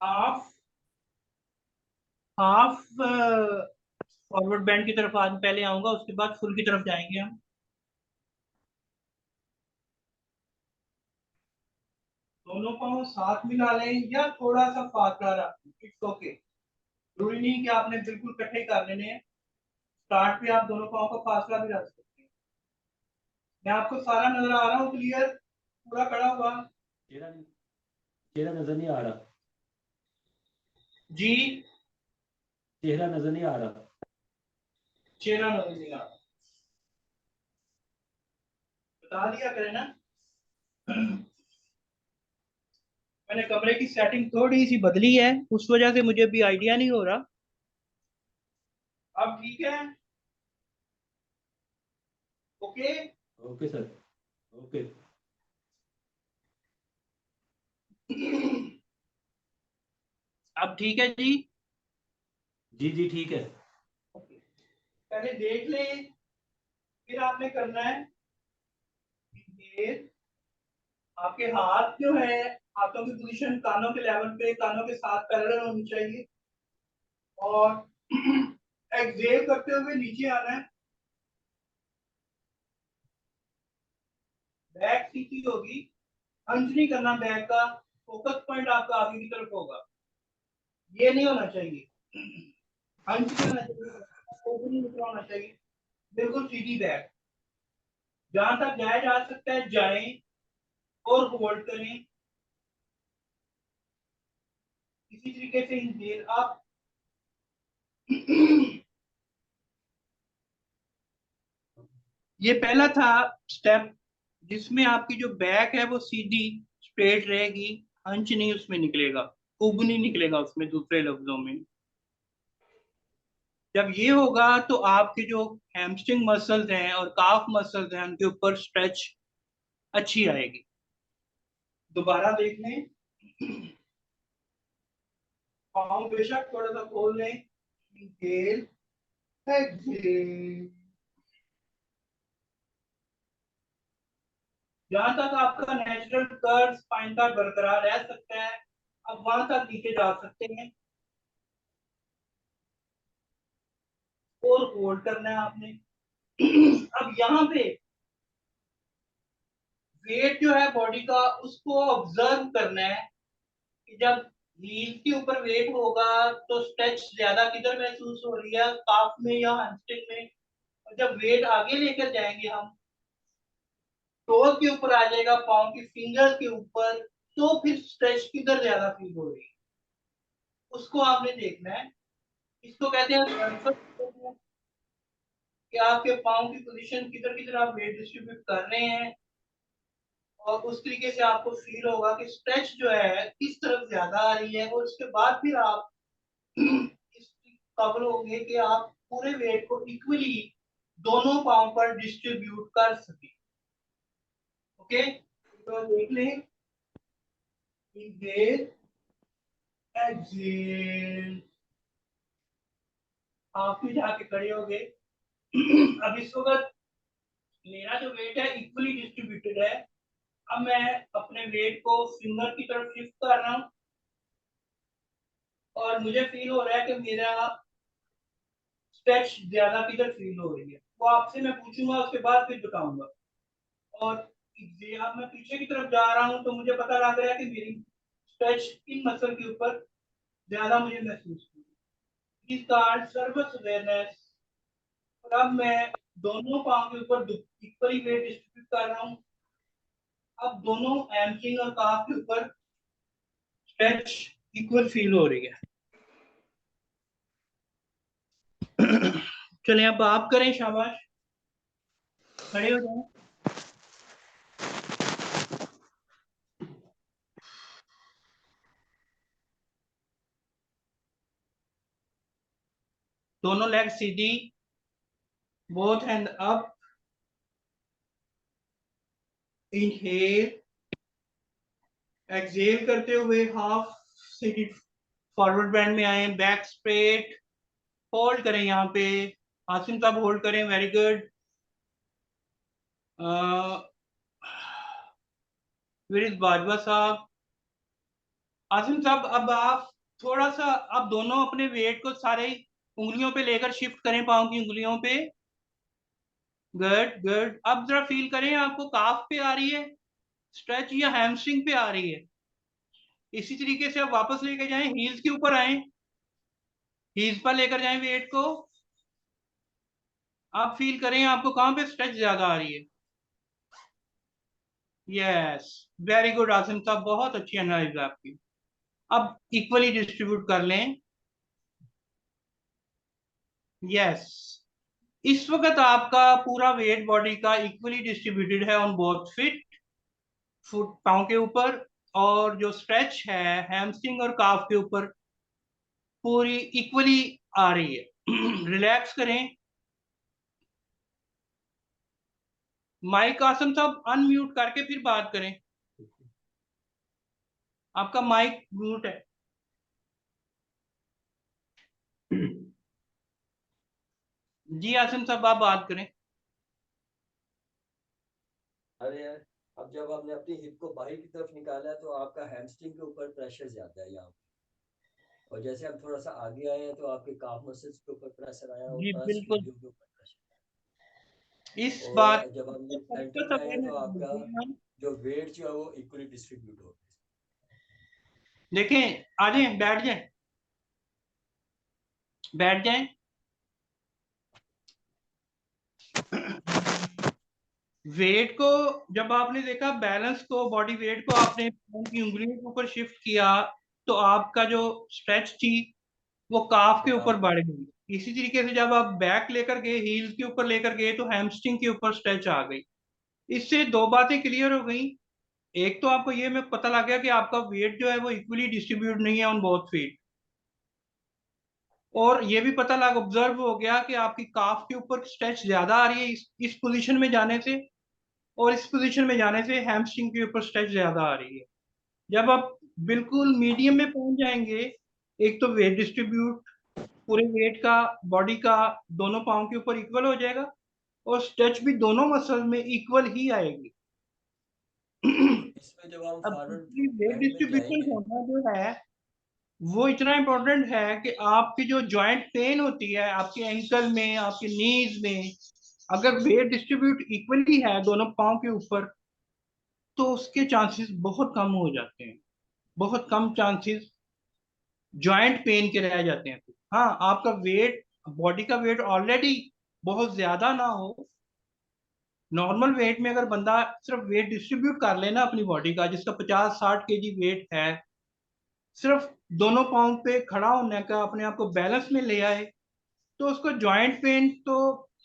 हाफ हाफ फॉरवर्ड बैंड की तरफ आज पहले आऊंगा, उसके बाद फुल की तरफ जाएंगे हम। दोनों पाँव साथ मिला लें या थोड़ा सा फासला रखें, इट्स ओके। जरूरी नहीं कि आपने बिल्कुल इकट्ठे कर लेने हैं। स्टार्ट पे आप दोनों पाँव का फासला भी रख सकते हैं। मैं आपको सारा नजर आ रहा हूँ क्लियर, पूरा खड़ा हुआ? चेहरा नजर नहीं आ रहा जी, चेहरा नजर नहीं आ रहा। चेहरा नजर नहीं आ रहा, बता दिया करें ना। मैंने कमरे की सेटिंग थोड़ी सी बदली है, उस वजह से मुझे भी आइडिया नहीं हो रहा। अब ठीक है? Okay okay sir, okay. अब ठीक है जी। जी ठीक है। पहले देख ले, फिर आपने करना है आपके हाथ जो है, हाथों की पोजीशन कानों के लेवल पे, कानों के साथ पैरेलल होनी चाहिए, और एक्सहेल करते हुए नीचे आना है। बैक सीधी होगी, हंच नहीं करना बैक का, फोकस पॉइंट आपका आगे की तरफ होगा, ये नहीं होना चाहिए, हंच करना चाहिए, ओपनिंग होना चाहिए, बिल्कुल सीधी बैक। जहां तक जाया जा सकता है जाएं और होल्ड करें। इसी तरीके से इंहेल आप ये पहला था स्टेप, जिसमें आपकी जो बैक है वो सीधी स्ट्रेट रहेगी, हंच नहीं उसमें निकलेगा, उब नहीं निकलेगा उसमें, दूसरे लफ्जों में। जब ये होगा तो आपके जो हैमस्ट्रिंग मसल्स हैं और काफ मसल्स हैं उनके ऊपर स्ट्रेच अच्छी आएगी। दोबारा देख लें, पाँव बेशक थोड़ा सा खोल लें, इंहेल एक्सहेल। जहां तक आपका नेचुरल कर्व स्पाइन का बरकरार रह सकता है, अब वहां तक नीचे जा सकते हैं और होल्ड करना है आपने। अब यहाँ पे वेट जो है बॉडी का, उसको ऑब्जर्व करना है कि जब हील के ऊपर वेट होगा तो स्ट्रेच ज्यादा किधर महसूस हो रही है, काफ में या हैमस्ट्रिंग में, और जब वेट आगे लेकर जाएंगे हम, टोज के ऊपर आ जाएगा, पाँव की फिंगर के ऊपर, तो फिर स्ट्रेच किधर ज्यादा फील हो रही है उसको आपने देखना है। इसको कहते हैं कि आपके पाँव की पोजीशन किधर किधर आप वेट डिस्ट्रीब्यूट कर रहे हैं, और उस तरीके से आपको फील होगा कि स्ट्रेच जो है किस तरफ ज्यादा आ रही है, और उसके बाद फिर आप इस काबिल होंगे कि आप पूरे वेट को इक्वली दोनों पाँव पर डिस्ट्रीब्यूट कर सके। ओके, तो देख लें, इनहेल एक्सहेल, आप भी जाके खड़े हो गए। अब इस वक्त मेरा जो वेट है इक्वली डिस्ट्रीब्यूटेड है। अब मैं अपने वेट को फिंगर की तरफ शिफ्ट कर रहा हूँ, और मुझे फील हो रहा है कि मेरा स्ट्रेच ज्यादा किधर फील हो रही है, वो आपसे मैं पूछूंगा, उसके बाद फिर बताऊंगा। और अब मैं पीछे की तरफ जा रहा हूँ तो मुझे पता लग रहा है कि मेरी स्ट्रेच इन मसल के ऊपर ज्यादा मुझे महसूस हो रही है। इस सर्वस अवेयरनेस। और अब मैं दोनों पाँव के ऊपर इक्वली वेट डिस्ट्रीब्यूट कर रहा हूँ। अब दोनों हैमस्ट्रिंग और काफ के ऊपर स्ट्रेच इक्वल फील हो रही है। चलिए अब आप करें, शाबाश, खड़े हो जाए। दोनों लेग सीधी, both hand up, inhale, exhale करते हुए हाफ सीटेड फॉरवर्ड बेंड में आए, बैक स्ट्रेट, होल्ड करें यहाँ पे, आसिम साहब होल्ड करें, वेरी गुड। बाजवा साहब, आसिम साहब, अब आप थोड़ा सा, अब दोनों अपने वेट को सारे उंगलियों पे लेकर शिफ्ट करें, पाँव की उंगलियों पे, गुड गुड। अब जरा फील करें आपको काफ पे आ रही है स्ट्रेच या हैमस्ट्रिंग पे आ रही है। इसी तरीके से आप वापस लेकर जाएं, हील्स के ऊपर आए, हील्स पर लेकर जाएं वेट को, आप फील करें आपको कहां पे स्ट्रेच ज्यादा आ रही है। यस, वेरी गुड आसिम साहब, बहुत अच्छी एनालिसिस आपकी। अब इक्वली डिस्ट्रीब्यूट कर लें। यस, इस वक्त आपका पूरा वेट बॉडी का इक्वली डिस्ट्रीब्यूटेड है ऑन बोथ फिट, फुट पाँव के ऊपर, और जो स्ट्रेच है हैमस्ट्रिंग और काफ के ऊपर पूरी इक्वली आ रही है। रिलैक्स करें, माइक आसम साहब अनम्यूट करके फिर बात करें, आपका माइक म्यूट है। जी आसिम साहब आप बात करें। अरे यार, अब जब आपने अपनी हिप को बाहर की तरफ निकाला है तो आपका हैमस्ट्रिंग के ऊपर प्रेशर ज्यादा है यहाँ पे, और जैसे हम थोड़ा सा आगे आए हैं तो आपके काफ मसल्स के ऊपर प्रेशर आया और जी प्लस बिल्कुल, वीडियो के ऊपर प्रेशर। इस और बात जब हम को सेंटर पे आए हैं तो आपका जो वेट जो है वो इक्वली डिस्ट्रीब्यूट हो गया। देखें, आ जाए, बैठ जाए, बैठ जाए। वेट को जब आपने देखा, बैलेंस को, बॉडी वेट को आपने पैर की उंगलियों के ऊपर शिफ्ट किया, तो आपका जो स्ट्रेच थी वो काफ के ऊपर बढ़ गई। इसी तरीके से जब आप बैक लेकर गए, हील्स के ऊपर लेकर गए, तो हैमस्ट्रिंग के ऊपर स्ट्रेच आ गई। इससे दो बातें क्लियर हो गई। एक तो आपको ये में पता लग गया कि आपका वेट जो है वो इक्वली डिस्ट्रीब्यूट नहीं है ऑन बोथ फीट, और ये भी पता लग ऑब्जर्व हो गया कि आपकी काफ के ऊपर स्ट्रेच ज्यादा आ रही है इस पोजीशन में जाने से, और इस पोजीशन में जाने से हैमस्ट्रिंग के ऊपर स्ट्रेच ज्यादा आ रही है। जब आप बिल्कुल मीडियम में पहुंच जाएंगे, एक तो वेट डिस्ट्रीब्यूट पूरे वेट का, बॉडी का, दोनों पाँव के ऊपर इक्वल हो जाएगा, और स्ट्रेच भी दोनों मसल में इक्वल ही आएगी। इसमें जब हम अब फॉरवर्ड वेट बेंड में डिस्ट्रीब्यूशन जाएंगे, होना जो है वो इतना इंपॉर्टेंट है कि आपकी जो जॉइंट पेन होती है आपके एंकल में, आपके नीज में, अगर वेट डिस्ट्रीब्यूट इक्वली है दोनों पाँव के ऊपर, तो उसके चांसेस बहुत कम हो जाते हैं, बहुत कम चांसेस जॉइंट पेन के रह जाते हैं। हाँ, आपका वेट, बॉडी का वेट ऑलरेडी बहुत ज्यादा ना हो, नॉर्मल वेट में अगर बंदा सिर्फ वेट डिस्ट्रीब्यूट कर लेना अपनी बॉडी का, जिसका 50-60 kg वेट है, सिर्फ दोनों पाँव पे खड़ा होने का, अपने आप को बैलेंस में ले आए, तो उसको जॉइंट पेन तो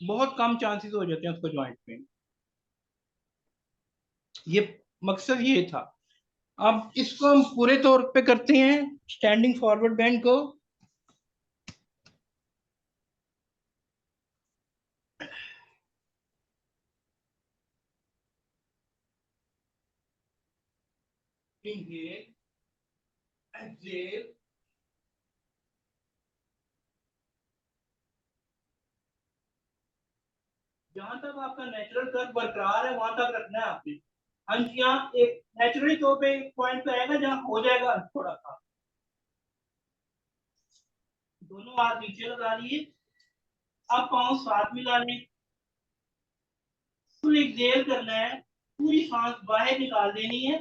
बहुत कम चांसेस हो जाते हैं उसको जॉइंट पेन। ये मकसद ये था। अब इसको हम पूरे तौर पे करते हैं, स्टैंडिंग फॉरवर्ड बेंड को। Inhale, exhale, जहां तक आपका नेचुरल कर्व बरकरार है वहां तक रखना है आपने। अंश यहाँ एक नेचुरली तौर पे एक पॉइंट पे आएगा जहां हो जाएगा थोड़ा सा। दोनों हाथ नीचे लगा लिए, अब पाँव साथ मिला लें, फुल एक्सहेल करना है, पूरी सांस बाहर निकाल देनी है।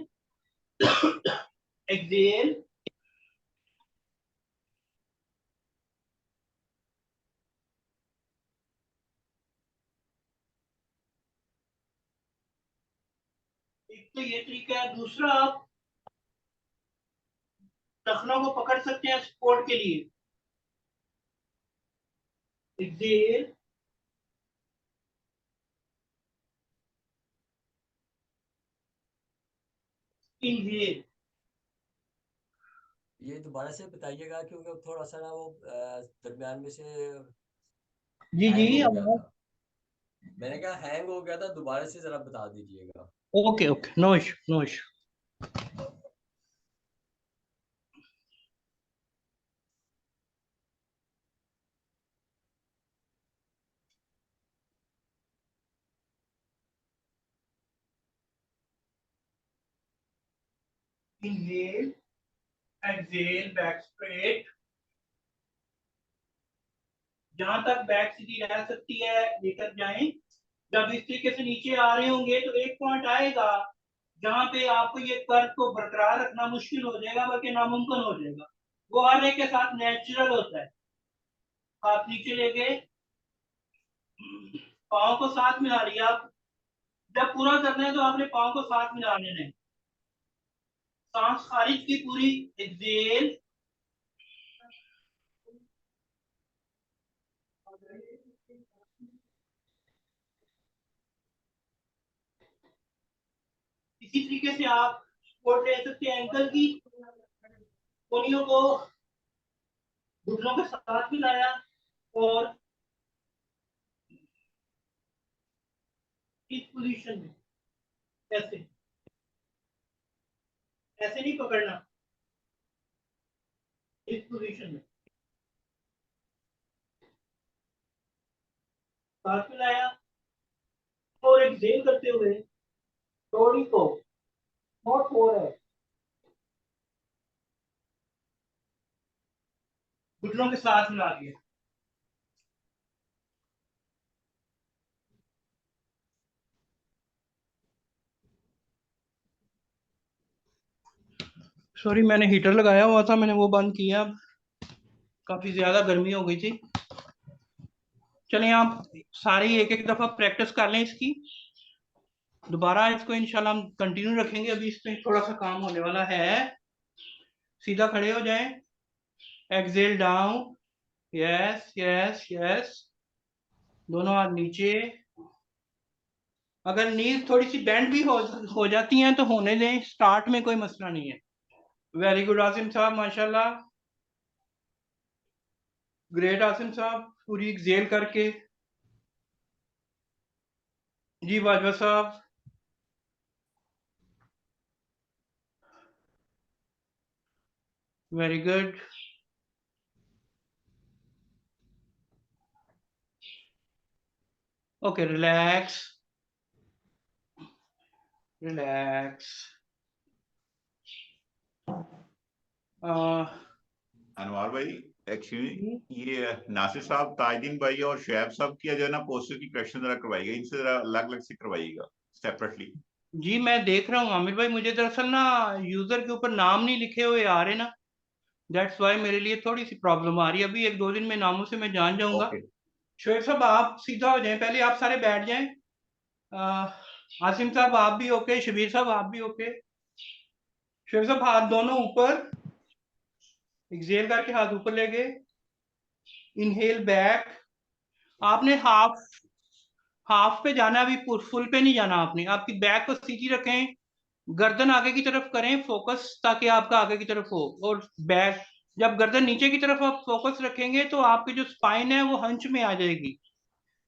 एक्सहेल, एक तो ये तरीका है। दूसरा, आप टखनों को पकड़ सकते हैं सपोर्ट के लिए। Exhale, inhale. ये दोबारा से बताइएगा क्योंकि अब थोड़ा सा ना वो दरमियान में से जी जी, हैंग हो गया था। मैंने कहा हैंग हो गया था, दोबारा से जरा बता दीजिएगा। Okay okay, no issue, no issue. Inhale, exhale, back straight। जहां तक बैक सीधी रह सकती है लेकर जाएं। जब इस तरीके से नीचे आ रहे होंगे तो एक पॉइंट आएगा जहां पे आपको ये कर्व को बरकरार रखना मुश्किल हो जाएगा, बल्कि नामुमकिन हो जाएगा। वो हर एक के साथ नेचुरल होता है। हाथ नीचे ले गए, पाँव को साथ मिला लिया। जब पूरा करना है तो आपने पाँव को साथ मिला लेना है। सांस खारिज की पूरी, एक्सहेल, इसी तरीके से आप सपोर्ट ले सकते हैं एंकल की, कोनियों को घुटनों के साथ मिलाया और इस पोजीशन में ऐसे ऐसे नहीं पकड़ना, इस पोजीशन में सांस मिलाया और एक्सहेल करते हुए बॉडी को नॉट हो रहा है, घुटनों के साथ मिला दिया। सॉरी, मैंने हीटर लगाया हुआ था, मैंने वो बंद किया, काफी ज्यादा गर्मी हो गई थी। चलिए आप सारी एक एक दफा प्रैक्टिस कर लें इसकी, दोबारा इसको इंशाल्लाह हम कंटिन्यू रखेंगे। अभी इसमें थोड़ा सा काम होने वाला है। सीधा खड़े हो जाएं, exhale down, yes yes yes, दोनों हाथ नीचे। अगर नीज थोड़ी सी बेंड भी हो जाती हैं तो होने दें, स्टार्ट में कोई मसला नहीं है। वेरी गुड आसिम साहब, माशाल्लाह, ग्रेट आसिम साहब, पूरी एक्सहेल करके। जी बाजवा साहब, very good. Okay, relax relax. Anwar भाई, एक्चुअली ये नासिर साहब, ताजदीन भाई और शुएब साहब की जो है ना पोस्टर की करेक्शन जरा करवाइएगा, इनसे जरा अलग अलग से करवाइएगा सेपरेटली। जी मैं देख रहा हूँ आमिर भाई, मुझे दरअसल ना यूजर के ऊपर नाम नहीं लिखे हुए आ रहे ना, दैट्स वाई मेरे लिए थोड़ी सी प्रॉब्लम आ रही है। अभी एक दो दिन में नामों से मैं जान जाऊंगा। ओके, शोएब साहब आप सीधा हो जाएं, पहले आप सारे बैठ जाएं। आसिम साहब आप भी ओके, शबीर साहब आप भी ओके। शोएब साहब हाथ दोनों ऊपर, एक्सहेल करके हाथ ऊपर ले गए, इनहेल बैक। आपने हाफ पे जाना, अभी फुल पे नहीं जाना आपने। आपकी बैक को सीधी रखें, गर्दन आगे की तरफ करें फोकस, ताकि आपका आगे की तरफ हो। और बैक, जब गर्दन नीचे की तरफ आप फोकस रखेंगे तो आपकी जो स्पाइन है वो हंच में आ जाएगी।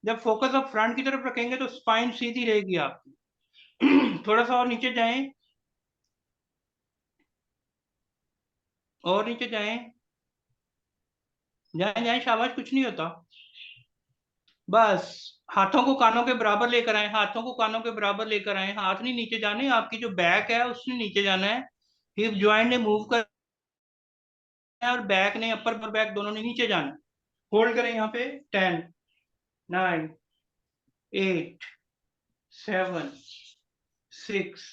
जब फोकस आप फ्रंट की तरफ रखेंगे तो स्पाइन सीधी रहेगी आपकी। थोड़ा सा और नीचे जाएं, और नीचे जाएं, जाएं जाएं, शाबाश, कुछ नहीं होता। बस हाथों को कानों के बराबर लेकर आए, हाथों को कानों के बराबर लेकर आए। हाथ नहीं नीचे जाने, आपकी जो बैक है उसने नीचे जाना है। हिप ज्वाइंट ने मूव कर और बैक ने, अपर और बैक दोनों ने नीचे जाना है। होल्ड करें यहाँ पे, 10 9 8 7 6